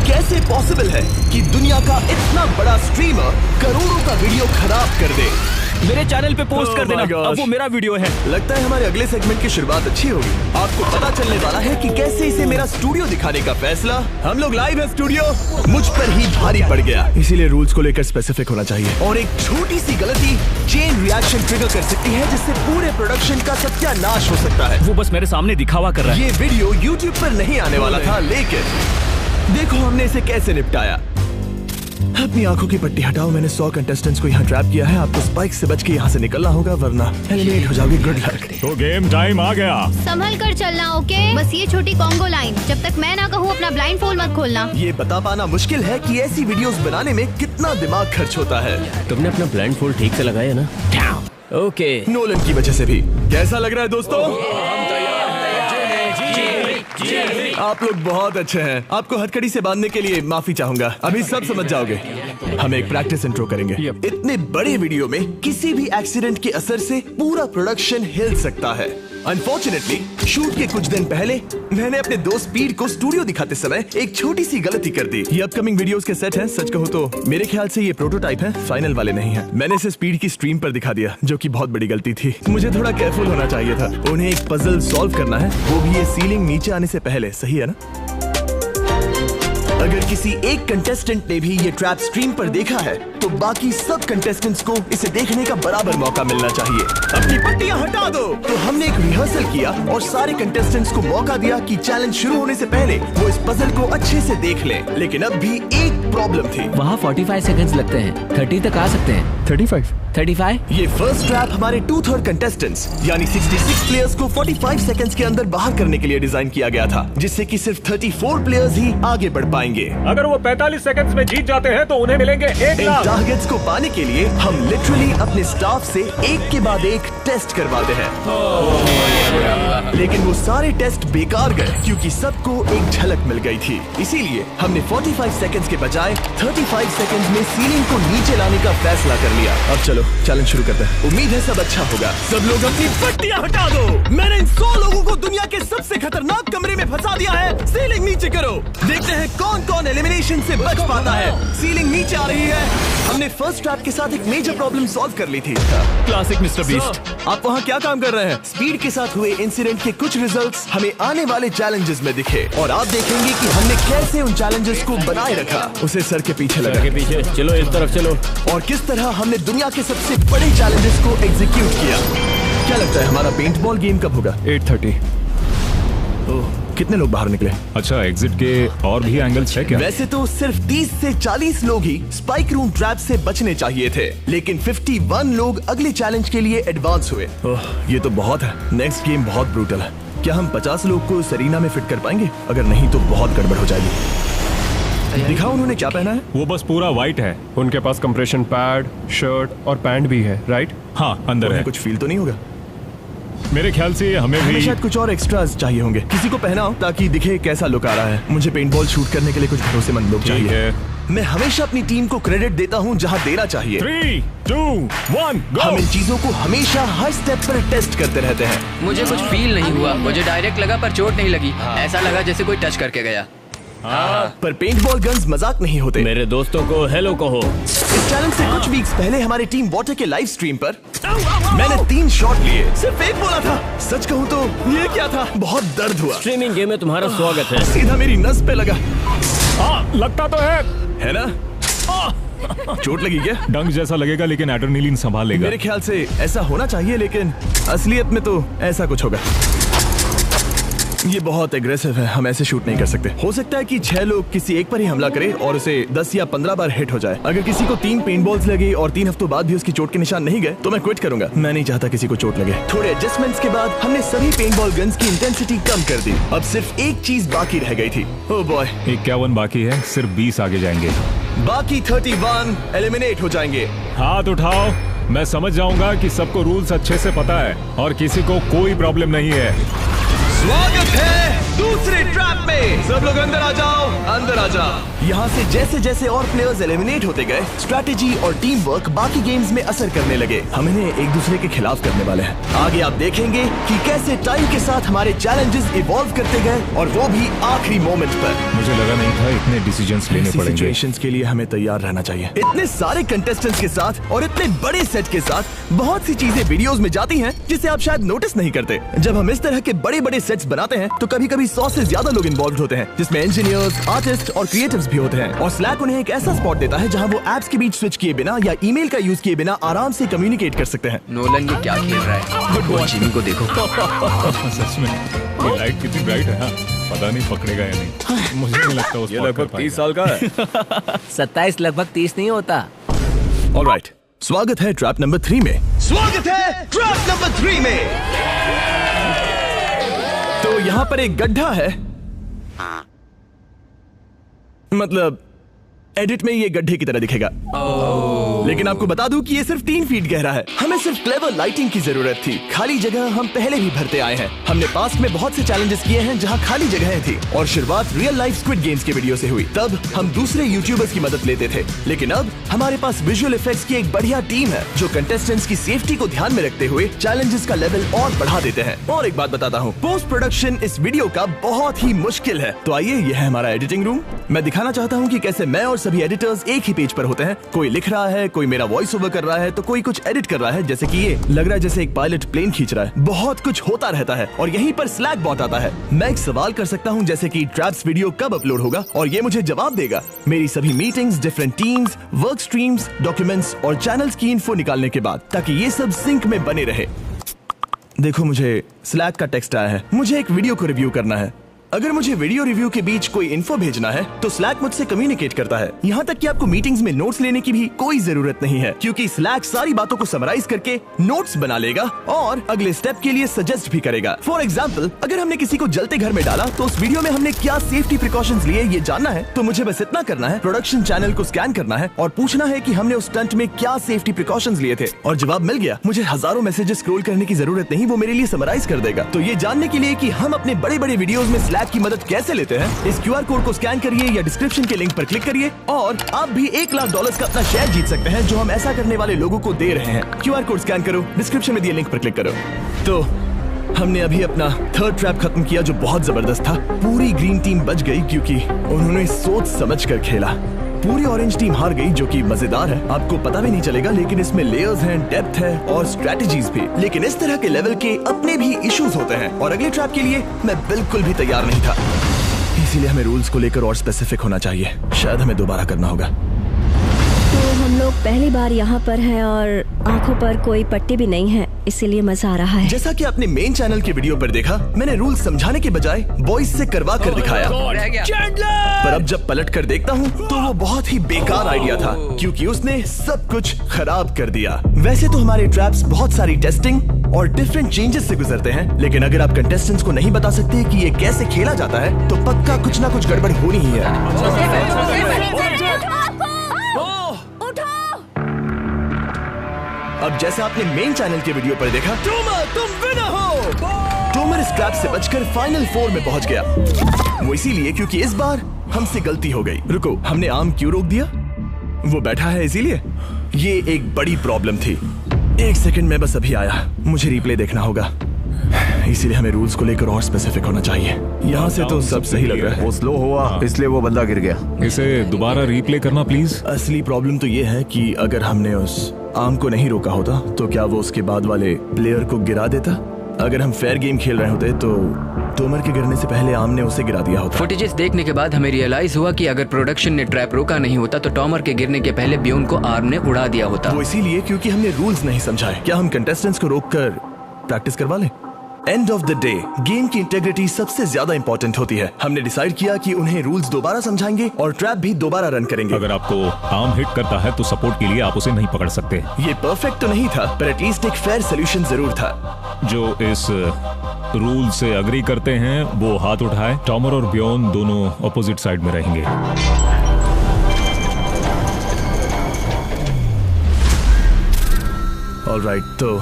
कैसे पॉसिबल है कि दुनिया का इतना बड़ा स्ट्रीमर करोड़ों का वीडियो खराब कर दे? मेरे चैनल पे पोस्ट कर देना, अब वो मेरा वीडियो है। लगता है हमारे अगले सेगमेंट की शुरुआत अच्छी होगी। आपको पता चलने वाला है कि कैसे इसे मेरा स्टूडियो दिखाने का फैसला, हम लोग लाइव है स्टूडियो, मुझ पर ही भारी पड़ गया। इसीलिए रूल्स को लेकर स्पेसिफिक होना चाहिए और एक छोटी सी गलती चेन रिएक्शन ट्रिगर कर सकती है जिससे पूरे प्रोडक्शन का सत्यानाश हो सकता है। वो बस मेरे सामने दिखावा कर रहा है। ये वीडियो यूट्यूब पर नहीं आने वाला था, लेकिन देखो हमने इसे कैसे निपटाया। अपनी आंखों की पट्टी हटाओ। मैंने 100 कंटेस्टेंट्स को यहाँ ट्रैप किया है। आपको स्पाइक से बच के यहाँ से निकलना होगा वरना एलिमिनेट हो जाओगे। Good luck. तो गेम टाइम आ गया। संभल कर चलना, ओके? बस ये छोटी कॉन्गो लाइन, जब तक मैं ना कहूँ अपना ब्लाइंड फोल्ड मत खोलना। ये बता पाना मुश्किल है कि ऐसी वीडियोस बनाने में कितना दिमाग खर्च होता है। तुमने अपना ब्लाइंड फोल्ड ठीक से लगाया ना? ओके। नोलन की वजह से भी। कैसा लग रहा है दोस्तों? आप लोग बहुत अच्छे हैं। आपको हथकड़ी से बांधने के लिए माफी चाहूंगा। अभी सब समझ जाओगे। हम एक प्रैक्टिस इंट्रो करेंगे। इतने बड़े वीडियो में किसी भी एक्सीडेंट के असर से पूरा प्रोडक्शन हिल सकता है। अनफॉर्चुनेटली शूट के कुछ दिन पहले मैंने अपने दोस्त स्पीड को स्टूडियो दिखाते समय एक छोटी सी गलती कर दी। ये अपकमिंग वीडियोस के सेट हैं। सच कहूँ तो मेरे ख्याल से ये प्रोटोटाइप है, फाइनल वाले नहीं है। मैंने इसे स्पीड की स्ट्रीम पर दिखा दिया, जो कि बहुत बड़ी गलती थी। मुझे थोड़ा केयरफुल होना चाहिए था। उन्हें एक पजल सॉल्व करना है, वो भी ये सीलिंग नीचे आने से पहले। सही है ना? अगर किसी एक कंटेस्टेंट ने भी ये ट्रैप स्ट्रीम पर देखा है तो बाकी सब कंटेस्टेंट्स को इसे देखने का बराबर मौका मिलना चाहिए। अपनी पट्टियां हटा दो। तो हमने एक रिहर्सल किया और सारे कंटेस्टेंट्स को मौका दिया कि चैलेंज शुरू होने से पहले वो इस पजल को अच्छे से देख लें। लेकिन अब भी एक प्रॉब्लम थी। वहाँ 45 सेकंड्स लगते हैं, 30 तक आ सकते हैं। 35? ये फर्स्ट ट्रैप हमारे 2/3 कंटेस्टेंट्स यानी 66 प्लेयर्स को 45 सेकंड्स के अंदर बाहर करने के लिए डिजाइन किया गया था, जिससे कि सिर्फ 34 प्लेयर्स ही आगे बढ़ पाएंगे। अगर वो 45 सेकंड्स में जीत जाते हैं तो उन्हें मिलेंगे 1 इन लाख। टारगेट्स को पाने के लिए हम लिटरली अपने स्टाफ से एक के बाद एक टेस्ट करवाते हैं। लेकिन वो सारे टेस्ट बेकार गए क्योंकि सबको एक झलक मिल गई थी। इसीलिए हमने 45 सेकंड्स के बजाय 35 सेकंड्स में सीलिंग को नीचे लाने का फैसला कर लिया। अब चलो चैलेंज शुरू करते हैं। उम्मीद है सब अच्छा होगा। सब लोग अपनी पट्टियां हटा दो। मैंने इन 100 लोगों को दुनिया के सबसे खतरनाक कमरे में फंसा दिया है। सीलिंग नीचे करो। देखते हैं कौन कौन एलिमिनेशन से बच पाता है। सीलिंग नीचे आ रही है। हमने फर्स्ट ट्रैप के साथ एक मेजर प्रॉब्लम सॉल्व कर ली थी। Classic mister beast. आप वहाँ क्या काम कर रहे हैं? स्पीड के साथ हुए इंसिडेंट के कुछ रिजल्ट्स हमें आने वाले चैलेंजेस में दिखे और आप देखेंगे कि हमने कैसे उन चैलेंजेस को बनाए रखा। उसे सर के पीछे लगा। के पीछे चलो, इस तरफ चलो। और किस तरह हमने दुनिया के सबसे बड़े चैलेंजेस को एग्जीक्यूट किया। क्या लगता है हमारा पेंटबॉल गेम कब होगा? 8:30। ओह, कितने लोग बाहर निकले? अच्छा, एग्जिट के और भी एंगल्स है क्या? वैसे तो सिर्फ 30 से 40 लोग ही स्पाइक रूम ट्रैप से बचने चाहिए थे, लेकिन 51 लोग अगले चैलेंज के लिए एडवांस हुए। ओह, ये तो बहुत है। नेक्स्ट गेम बहुत ब्रूटल है। क्या हम 50 लोग को सरीना में फिट कर पाएंगे? अगर नहीं तो बहुत गड़बड़ हो जाएगी। दिखाओ उन्होंने क्या पहना है। वो बस पूरा व्हाइट है। उनके पास कंप्रेशन पैड, शर्ट और पैंट भी है, राइट? हाँ, अंदर है। कुछ फील तो नहीं होगा? मेरे ख्याल से हमें भी शायद कुछ और एक्स्ट्रास चाहिए होंगे। किसी को पहनाओ ताकि दिखे कैसा लुक आ रहा है। मुझे पेंटबॉल शूट करने के लिए कुछ भरोसेमंद लोग चाहिए। मैं हमेशा अपनी टीम को क्रेडिट देता हूँ जहाँ देना चाहिए। 3, 2, 1, go! हम इन चीजों को हमेशा हर स्टेप पर टेस्ट करते रहते हैं। मुझे कुछ फील नहीं हुआ। मुझे डायरेक्ट लगा पर चोट नहीं लगी। ऐसा लगा जैसे कोई टच करके गया। पर पेंटबॉल गन्स मजाक नहीं होते। मेरे दोस्तों को हेलो कहो। इस चैलेंज से कुछ वीक्स पहले हमारी टीम वाटर के लाइव स्ट्रीम पर मैंने 3 शॉट लिए, सिर्फ एक बोला था। सच कहूँ तो ये क्या था, बहुत दर्द हुआ। स्ट्रीमिंग गेम में तुम्हारा स्वागत है। सीधा मेरी नस पे लगा। लगता तो है ना? चोट लगी क्या? डंक जैसा लगेगा लेकिन एड्रेनलिन संभाल लेगा। मेरे ख्याल से ऐसा होना चाहिए, लेकिन असलियत में तो ऐसा कुछ होगा। ये बहुत एग्रेसिव है, हम ऐसे शूट नहीं कर सकते। हो सकता है कि 6 लोग किसी एक पर ही हमला करें और उसे 10 या 15 बार हिट हो जाए। अगर किसी को 3 पेंटबॉल्स लगे और 3 हफ्तों बाद भी उसकी चोट के निशान नहीं गए तो मैं क्विट करूंगा। मैं नहीं चाहता किसी को चोट लगे। थोड़े एडजस्टमेंट्स के बाद हमने सभी पेंटबॉल गन्स की इंटेंसिटी कम कर दी। अब सिर्फ एक चीज बाकी रह गई थी। ओह बॉय, 51 बाकी है, सिर्फ 20 आगे जाएंगे। बाकी 31 एलिमिनेट हो जाएंगे। हाथ उठाओ, मैं समझ जाऊंगा कि सबको रूल्स अच्छे से पता है और किसी को कोई प्रॉब्लम नहीं है। स्वागत है दूसरे ट्रैप में। सब लोग अंदर आ जाओ, अंदर अंदर आ जा। यहाँ से जैसे जैसे और प्लेयर्स एलिमिनेट होते गए, स्ट्रैटेजी और टीम वर्क बाकी गेम्स में असर करने लगे। हम इन्हें एक दूसरे के खिलाफ करने वाले हैं। आगे आप देखेंगे कि कैसे टाइम के साथ हमारे चैलेंजेस इवॉल्व करते गए, और वो भी आखिरी मोमेंट पर। मुझे लगा नहीं था इतने डिसीजंस लेने पड़ेंगे। सिचुएशंस के लिए हमें तैयार रहना चाहिए। इतने सारे कंटेस्टेंट्स के साथ और इतने बड़े सेट के साथ बहुत सी चीजें वीडियोस में जाती हैं जिसे आप शायद नोटिस नहीं करते। जब हम इस तरह के बड़े बड़े सेट्स बनाते हैं तो कभी कभी 100 से ज्यादा लोग इन्वॉल्व होते हैं, जिसमें इंजीनियर्स, आर्टिस्ट और क्रिएटिव्स भी होते हैं। और स्लैक उन्हें एक ऐसा स्पॉट देता है जहां वो एप्स के बीच स्विच किए बिना या ईमेल का यूज किए बिना आराम से कम्युनिकेट कर सकते हैं। नोलन ये क्या खेल रहा है? वो जिमी को देखो। सच में ये लाइट कितनी ब्राइट है। हाँ, पता नहीं पकड़ेगा या नहीं। मुझे नहीं लगता वो ये लगभग 30 साल का है। 27 लगभग 30 नहीं होता। ऑलराइट, स्वागत है ट्रैप नंबर 3 में। स्वागत है ट्रैप नंबर 3 में। तो यहाँ पर एक गड्ढा है, मतलब एडिट में ये गड्ढे की तरह दिखेगा। लेकिन आपको बता दूं कि ये सिर्फ 3 फीट गहरा है। हमें सिर्फ क्लेवर लाइटिंग की जरूरत थी। खाली जगह हम पहले भी भरते आए हैं। हमने पास्ट में बहुत से चैलेंजेस किए हैं जहां खाली जगहें थी, और शुरुआत रियल लाइफ स्क्विड गेम्स के वीडियो से हुई। तब हम दूसरे यूट्यूबर्स की मदद लेते थे, लेकिन अब हमारे पास विजुअल इफेक्ट्स की एक बढ़िया टीम है जो कंटेस्टेंट्स की सेफ्टी को ध्यान में रखते हुए चैलेंजेस का लेवल और बढ़ा देते हैं। और एक बात बताता हूँ, पोस्ट प्रोडक्शन इस वीडियो का बहुत ही मुश्किल है। तो आइए, यह है हमारा एडिटिंग रूम। मैं दिखाना चाहता हूँ कि कैसे मैं और सभी एडिटर्स एक ही पेज पर होते हैं। कोई लिख रहा है, कोई मेरा वॉइस ओवर कर रहा है, तो कोई कुछ एडिट कर रहा है। जैसे कि ये लग रहा है जैसे एक पायलट प्लेन खींच रहा है। बहुत कुछ होता रहता है और यहीं पर स्लैक बॉट आता है। मैं एक सवाल कर सकता हूँ, जैसे कि ट्रैप्स वीडियो कब अपलोड होगा, और ये मुझे जवाब देगा। मेरी सभी meetings, different teams, work streams, documents और चैनल्स की इन्फो निकालने के बाद, ताकि ये सब सिंक में बने रहे। देखो, मुझे स्लैक का टेक्स्ट आया है। मुझे एक वीडियो को रिव्यू करना है। अगर मुझे वीडियो रिव्यू के बीच कोई इन्फो भेजना है तो स्लैक मुझसे कम्युनिकेट करता है। यहाँ तक कि आपको मीटिंग्स में नोट्स लेने की भी कोई जरूरत नहीं है, क्योंकि स्लैक सारी बातों को समराइज करके नोट्स बना लेगा और अगले स्टेप के लिए सजेस्ट भी करेगा। फॉर एग्जाम्पल, अगर हमने किसी को जलते घर में डाला तो उस वीडियो में हमने क्या सेफ्टी प्रिकॉशंस लिए ये जानना है, तो मुझे बस इतना करना है, प्रोडक्शन चैनल को स्कैन करना है और पूछना है कि हमने उस स्टंट में क्या सेफ्टी प्रिकॉशंस लिए थे, और जवाब मिल गया। मुझे हजारों मैसेजेस स्क्रॉल करने की जरूरत नहीं, वो मेरे लिए समराइज कर देगा। तो ये जानने के लिए कि हम अपने बड़े बड़े वीडियोस में स्लैक की मदद कैसे लेते हैं, इस QR कोड को स्कैन करिए या डिस्क्रिप्शन के लिंक पर क्लिक करिए, और आप भी $1 लाख का अपना शेयर जीत सकते हैं, जो हम ऐसा करने वाले लोगों को दे रहे हैं। QR कोड स्कैन करो, डिस्क्रिप्शन में दिए लिंक पर क्लिक करो। तो हमने अभी अपना 3rd ट्रैप खत्म किया, जो बहुत जबरदस्त था। पूरी ग्रीन टीम बच गई क्योंकि उन्होंने सोच समझ कर खेला। पूरी ऑरेंज टीम हार गई, जो कि मजेदार है। आपको पता भी नहीं चलेगा, लेकिन इसमें लेयर्स हैं, डेप्थ है और स्ट्रेटजीज भी। लेकिन इस तरह के लेवल के अपने भी इश्यूज होते हैं, और अगले ट्रैप के लिए मैं बिल्कुल भी तैयार नहीं था। इसीलिए हमें रूल्स को लेकर और स्पेसिफिक होना चाहिए। शायद हमें दोबारा करना होगा। तो हम लोग पहली बार यहाँ पर हैं और आंखों पर कोई पट्टी भी नहीं है, इसीलिए मजा आ रहा है। जैसा कि आपने मेन चैनल के वीडियो पर देखा, मैंने रूल्स समझाने के बजाय वॉइस से करवा कर दिखाया। पर अब जब पलट कर देखता हूँ तो वो बहुत ही बेकार आइडिया था, क्योंकि उसने सब कुछ खराब कर दिया। वैसे तो हमारे ट्रैप्स बहुत सारी टेस्टिंग और डिफरेंट चेंजेस से गुजरते हैं, लेकिन अगर आप कंटेस्टेंट्स को नहीं बता सकते कि ये कैसे खेला जाता है, तो पक्का कुछ ना कुछ गड़बड़ होनी ही है। अब जैसा आपने मेन चैनल के वीडियो पर देखा, तुम विनर हो। टोमर इस ट्रैप से बचकर फाइनल 4 में पहुंच गया। वो इसीलिए क्योंकि इस बार हमसे गलती हो गई। रुको, हमने आर्म क्यों रोक दिया? वो बैठा है इसीलिए। ये एक बड़ी प्रॉब्लम थी। 1 सेकंड में बस अभी आया, मुझे रिप्ले देखना होगा। इसीलिए हमें रूल्स को लेकर और स्पेसिफिक होना चाहिए। यहाँ से तो सब सही लग रहा है। वो स्लो हुआ, इसलिए वो बंदा गिर गया। इसे दोबारा रीप्ले करना प्लीज। असली प्रॉब्लम तो ये है कि अगर हमने उस आर्म को नहीं रोका होता तो क्या वो उसके बाद वाले प्लेयर को गिरा देता? अगर हम फेयर गेम खेल रहे होते तो तोमर के गिरने से पहले आर्म ने उसे गिरा दिया होता। फुटेजेस देखने के बाद हमें रियलाइज हुआ कि अगर प्रोडक्शन ने ट्रैप रोका नहीं होता तो टॉमर के गिरने के पहले ब्योन को आर्म ने उड़ा दिया होता। वो इसीलिए क्योंकि हमने रूल्स नहीं समझाए। क्या हम कंटेस्टेंट्स को रोककर प्रैक्टिस करवा लें? End of the day game की इंटेग्रिटी सबसे ज्यादा इंपॉर्टेंट होती है। हमने डिसाइड किया कि उन्हें रूल्स दोबारा समझाएंगे और ट्रैप भी दोबारा रन करेंगे। अगर आपको आर्म हिट करता है तो सपोर्ट के लिए आप उसे नहीं पकड़ सकते। ये परफेक्ट तो नहीं था, पर एटलीस्ट एक फेयर सोल्यूशन जरूर था। जो इस रूल से अग्री करते हैं वो हाथ उठाए। टॉमर और ब्योन दोनों अपोजिट साइड में रहेंगे। ऑलराइट, तो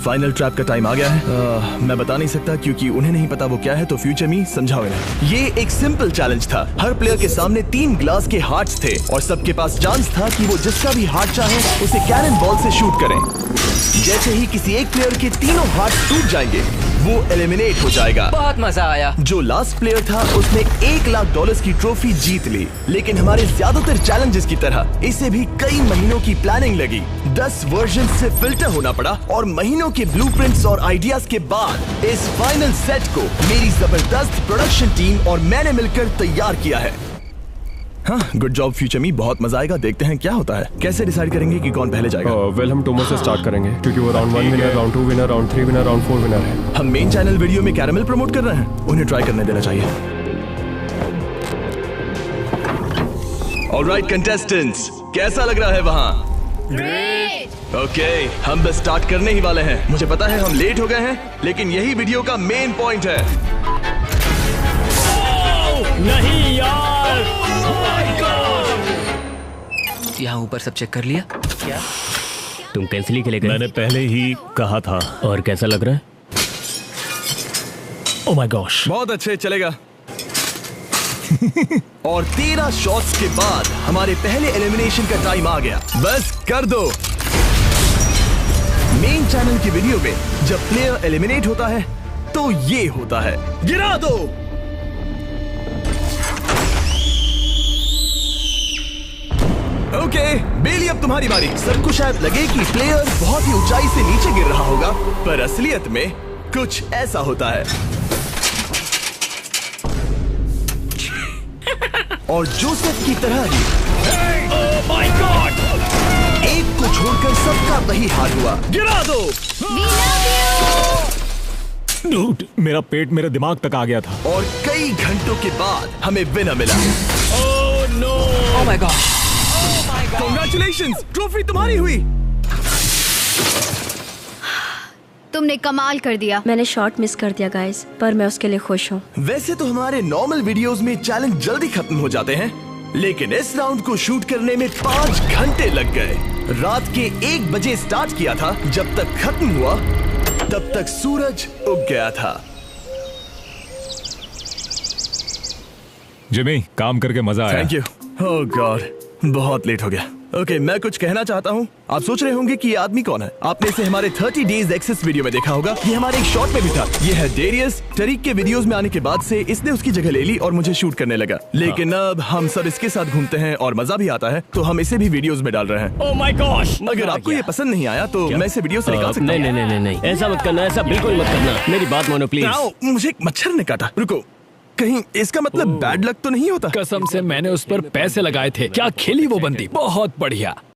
फाइनल ट्रैप का टाइम आ गया है। मैं बता नहीं सकता क्योंकि उन्हें नहीं पता वो क्या है, तो फ्यूचर मी समझाओ इन्हें। ये एक सिंपल चैलेंज था। हर प्लेयर के सामने 3 ग्लास के हार्ट्स थे और सबके पास चांस था कि वो जिसका भी हार्ट चाहे उसे कैनन बॉल से शूट करें। जैसे ही किसी एक प्लेयर के तीनों हार्ट टूट जाएंगे वो एलिमिनेट हो जाएगा। बहुत मजा आया। जो लास्ट प्लेयर था उसने $1 लाख की ट्रॉफी जीत ली। लेकिन हमारे ज्यादातर चैलेंजेस की तरह इसे भी कई महीनों की प्लानिंग लगी। 10 वर्जन से फिल्टर होना पड़ा और महीनों के ब्लूप्रिंट्स और आइडियाज के बाद इस फाइनल सेट को मेरी जबरदस्त प्रोडक्शन टीम और मैंने मिलकर तैयार किया है। हाँ, गुड जॉब फ्यूचर मी, बहुत मजा आएगा। देखते हैं क्या होता है। कैसे डिसाइड करेंगे कि कौन पहले जाएगा? वेल हम टोमो से स्टार्ट करेंगे क्योंकि वो round 1 winner, round 2 winner, round 3 winner, round 4 winner है। हम मेन चैनल वीडियो में कैरामल प्रमोट कर रहे हैं, उन्हें ट्राई करने देना चाहिए। ऑलराइट कंटेस्टेंट्स, कैसा लग रहा है वहाँ? ग्रेट। ओके, हम बस स्टार्ट करने ही वाले हैं। मुझे पता है हम लेट हो गए हैं, लेकिन यही वीडियो का मेन पॉइंट है। नहीं यार। यहाँ ऊपर सब चेक कर लिया? क्या तुम कैंसिल ही के लिए गए? मैंने पहले ही कहा था। और कैसा लग रहा है? Oh my gosh. बहुत अच्छे, चलेगा। और 13 शॉट्स के बाद हमारे पहले एलिमिनेशन का टाइम आ गया। बस कर दो। मेन चैनल की वीडियो में जब प्लेयर एलिमिनेट होता है तो ये होता है, गिरा दो। ओके, बेली अब तुम्हारी बारी। सबको शायद लगे कि प्लेयर बहुत ही ऊंचाई से नीचे गिर रहा होगा, पर असलियत में कुछ ऐसा होता है। और जोसेफ की तरह ही माय गॉड, एक को छोड़कर सबका वही हाल हुआ। गिरा दो। We love you। डूड, मेरा पेट मेरे दिमाग तक आ गया था। और कई घंटों के बाद हमें विनर मिला। Oh no. Oh my god. Congratulations, trophy तुम्हारी हुई। तुमने कमाल कर दिया। मैंने शॉट मिस कर दिया गाइस, पर मैं उसके लिए खुश हूँ। वैसे तो हमारे नॉर्मल वीडियोस में चैलेंज जल्दी खत्म हो जाते हैं, लेकिन इस राउंड को शूट करने में 5 घंटे लग गए। रात के 1 बजे स्टार्ट किया था, जब तक खत्म हुआ तब तक सूरज उग गया था। जिमी, काम करके मजा आया। Thank you. ओह गॉड, बहुत लेट हो गया। ओके, मैं कुछ कहना चाहता हूँ। आप सोच रहे होंगे कि ये आदमी कौन है। आपने इसे हमारे 30 डेज एक्सेस वीडियो में देखा होगा। ये हमारे एक शॉट में भी था। ये है डेरियस। टरीक के वीडियोस में आने के बाद से इसने उसकी जगह ले ली और मुझे शूट करने लगा। लेकिन अब हम सब इसके साथ घूमते हैं और मजा भी आता है, तो हम इसे भी वीडियोस में डाल रहे हैं। Oh my gosh. अगर आपको ये पसंद नहीं आया तो मैं इसे वीडियो से निकाल सकता नहीं हूँ। नहीं नहीं नहीं, ऐसा मत करना, ऐसा बिल्कुल मत करना। मेरी बात मानो प्लीज। आओ, मुझे एक मच्छर ने काटा। रुको, कहीं इसका मतलब बैड लक तो नहीं होता? कसम से मैंने उस पर पैसे लगाए थे। क्या खेली वो बंदी, बहुत बढ़िया।